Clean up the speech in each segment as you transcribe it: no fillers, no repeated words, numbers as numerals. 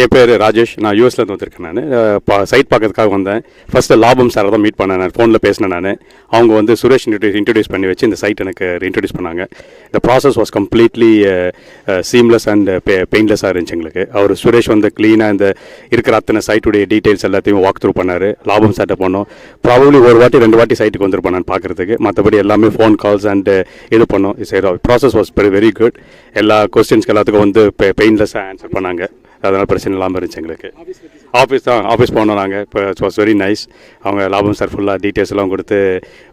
என் பேர் ராஜேஷ். நான் யூஎஸ்லேருந்து வந்திருக்கேன். நான் சைட் பார்க்கறதுக்காக வந்தேன். ஃபஸ்ட்டு லாபம் சாரை தான் மீட் பண்ணேன். நான் ஃபோனில் பேசினேன். நான் அவங்க வந்து சுரேஷ் இன்ட்ரடியூஸ் பண்ணி வச்சு இந்த சைட் எனக்கு இன்ட்ரடியூஸ் பண்ணாங்க. இந்த process was completely seamless and பெயின்லெஸ்ஸாக இருந்துச்சு எங்களுக்கு. அவர் சுரேஷ் வந்து க்ளீனாக இந்த இருக்கிற அத்தனை சைட்டுடைய டீட்டெயில்ஸ் எல்லாத்தையும் வாக் த்ரூ பண்ணார். லாபம் சார்ட்ட போனோம். ப்ராபப்ளி ஒரு வாட்டி 2 வாட்டி சைட்டுக்கு வந்திருப்பேன் நான் பார்க்குறதுக்கு. மற்றபடி எல்லாமே ஃபோன் கால்ஸ் அண்ட் இது பண்ணோம். Process was very good. எல்லா கொஸ்டின்ஸ்க்கு எல்லாத்துக்கும் வந்து பெயின்லெஸ்ஸாக ஆன்சர் பண்ணாங்க. அதனால் பிரச்சனை இல்லாமல் இருந்துச்சு எங்களுக்கு. ஆஃபீஸ் போனோம் நாங்கள். இப்போ இட்ஸ் வாஸ் வெரி நைஸ். அவங்க லாபம் சார் ஃபுல்லாக டீட்டெயில்ஸ் எல்லாம் கொடுத்து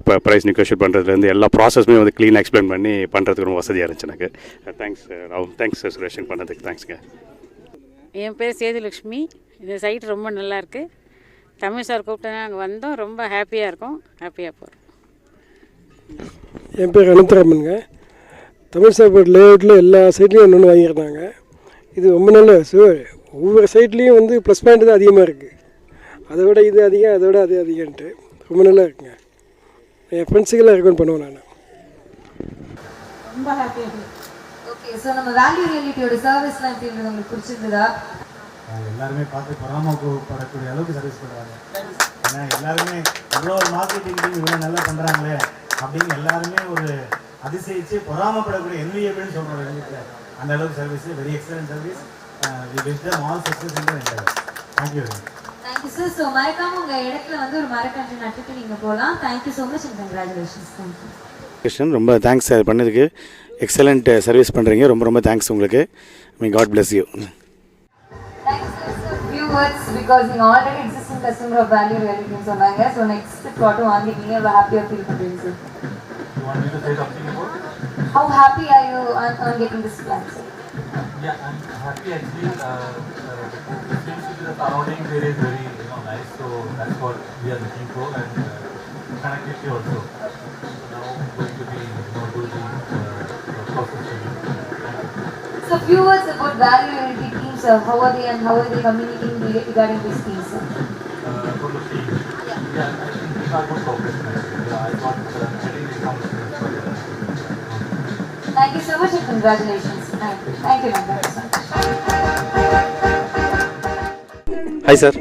இப்போ ப்ரைஸ் நெகோஷியேட் பண்ணுறதுலேருந்து எல்லா ப்ராசஸுமே வந்து க்ளீனாக எக்ஸ்பிளைன் பண்ணி பண்ணுறதுக்கு ரொம்ப வசதியாக இருந்துச்சு எனக்கு. தேங்க்ஸ் சுரேஷன் பண்ணதுக்கு தேங்க்ஸ்ங்க. என் பேர் சேதுலக்ஷ்மி. இந்த சைட் ரொம்ப நல்லாயிருக்கு. தமிழ் சார் கூப்பிட்டு நாங்கள் வந்தோம். ரொம்ப ஹாப்பியாக இருக்கோம். ஹாப்பியாக போகிறோம். என் பேர் அனந்தராமனுங்க. தமிழ் சார் லேஅவுட்டில் எல்லா சைட்லேயும் ஒன்று வாங்கியிருந்தாங்க. இது ரொம்ப நல்ல ஒவ்வொரு சைட்லேயும் வந்து ப்ளஸ் பாயிண்ட் தான் அதிகமாக இருக்குது. அதை விட இது அதிகம், அதை விட அது அதிகம்ன்ட்டு ரொம்ப நல்லா இருக்குங்க. என் ஃப்ரெண்ட்ஸுக்கெல்லாம் ரெக்கமெண்ட் பண்ணுவேன் நான். ரொம்ப ஹாப்பியாக இருக்கு. ஓகே, ஸோ நம்ம வேல்யூ ரியாலிட்டியோட சர்வீஸ்லாம் எப்படி இருந்தது, உங்களுக்கு பிடிச்சிருந்ததா? எல்லாருமே பார்த்து பராமரிக்கப்படக்கூடிய அளவுக்கு சர்வீஸ் பண்ணுறாங்க. ஏன்னா எல்லாருமே இவ்வளோ ஒரு மார்க்கெட்டிங் டீம் இவ்வளோ நல்லா பண்ணுறாங்களே அப்படின்னு எல்லாருமே ஒரு அதிசயிச்சு பொறாமப்படக்கூடிய என்விஏபிள்னு சொல்கிறோம் எங்களுக்கு. அந்த அளவுக்கு service, very excellent service. We wish them all success in their enter. Thank you sir. So மறக்காம உங்கள் இடத்துல வந்து ஒரு மரக்கன்று நட்டுட்டு நீங்கள் போகலாம். Thank you so much and congratulations. Thank you Krishnan. ரொம்ப தேங்க்ஸ் சார் பண்ணதுக்கு. எக்ஸலண்ட் சர்வீஸ் பண்ணுறீங்க. ரொம்ப ரொம்ப தேங்க்ஸ் உங்களுக்கு. May God bless you. Few words because you already existing customer of value reality சொன்னாங்க. So next ப்ராடக்ட் வாங்கிட்டீங்க, எவ்வளவு ஹாப்பியா ஃபீல் பண்றீங்க sir? You want me to say something about? How happy are you on getting this plan, sir? Yeah, I'm happy actually. It seems to be the surrounding there is very nice, so that's what we are looking for, and connectivity also. Now going to be do the process. So few words about value reality teams. How are they and how are they communicating regarding these teams? For the team, yeah, I think we are good cooperation. Yeah, I got getting the information. Thank you so much and congratulations. Thank you, Nanda. Hi sir.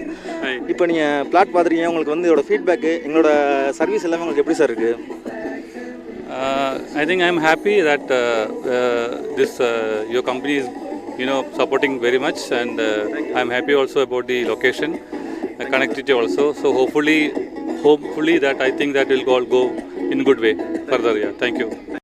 இப்போ நீங்கள் plot பார்த்துருக்கீங்க. உங்களுக்கு வந்து இதோட feedback, எங்களோட service எல்லாமே உங்களுக்கு எப்படி சார் இருக்குது? I think I'm happy that your company is supporting very much, and I'm happy also about the location, connectivity also. So hopefully that I think that will all go in good way further. Yeah, thank you.